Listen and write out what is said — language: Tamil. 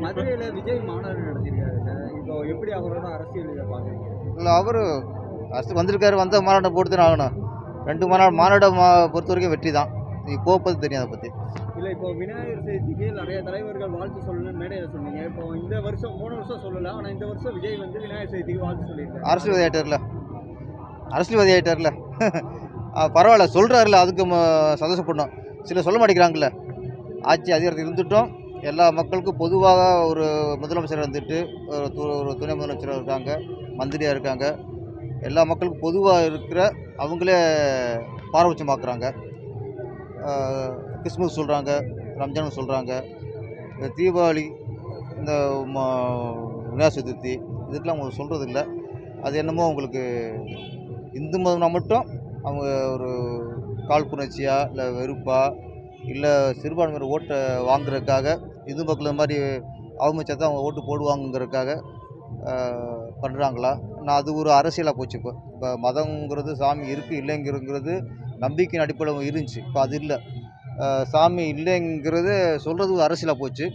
மதுரையில விஜய் மாநாடு நடத்தியிருக்காருல்ல, இப்போ எப்படி அவரோட அரசியல் இதை பார்க்குறீங்க? இல்லை அவர் அரசு வந்திருக்காரு, வந்த மாநாட்டை பொறுத்து தான் ஆகணும். 2 மாநாடை பொறுத்த வரைக்கும் வெற்றி தான். நீ போப்பது தெரியும் அதை பற்றி. இல்லை, இப்போ விநாயகர் சதுர்த்திக்கு நிறைய தலைவர்கள் வாழ்த்து சொல்லணும்னு மேடையில் சொன்னீங்க. இப்போ இந்த வருஷம் 3 வருஷம் சொல்லலை, ஆனால் இந்த வருஷம் விஜய் வந்து விநாயகர் சதுர்த்திக்கு வாழ்த்து சொல்லியிருக்காரு. அரசியல்வாதி ஆகிட்டார்ல பரவாயில்ல சொல்கிறாருல, அதுக்கு சந்தோஷப்படணும். சிலர் சொல்ல மாட்டேங்கிறாங்கல்ல. ஆட்சி அதிகாரத்தில் இருந்துட்டோம், எல்லா மக்களுக்கும் பொதுவாக ஒரு முதலமைச்சர் வந்துட்டு ஒரு துணை முதலமைச்சராக இருக்காங்க, மந்திரியாக இருக்காங்க. எல்லா மக்களுக்கும் பொதுவாக இருக்கிற அவங்களே பாரபட்சம் பார்க்குறாங்க. கிறிஸ்மஸ் சொல்கிறாங்க, ரம்ஜான் சொல்கிறாங்க, தீபாவளி, இந்த விநாயகர் சதுர்த்தி இதுக்கெல்லாம் அவங்க சொல்கிறது இல்லை. அது என்னமோ உங்களுக்கு இந்து மதம்னா மட்டும் அவங்க ஒரு காழ்ப்புணர்ச்சியா இல்லை வெறுப்பா இல்லை சிறுபான்மையினர் ஓட்டை வாங்குறதுக்காக இந்து மக்கள் இந்த மாதிரி அவமதிச்சா தான் அவங்க ஓட்டு போடுவாங்கங்கிறதுக்காக பண்ணுறாங்களா? நான் அது ஒரு அரசியலாக போச்சு. இப்போ மதங்கிறது சாமி இருக்குது இல்லைங்கிறது நம்பிக்கையின் அடிப்படையில் இருந்துச்சு. இப்போ அது இல்லை. சாமி இல்லைங்கிறது சொல்கிறது அரசியலாக போச்சு.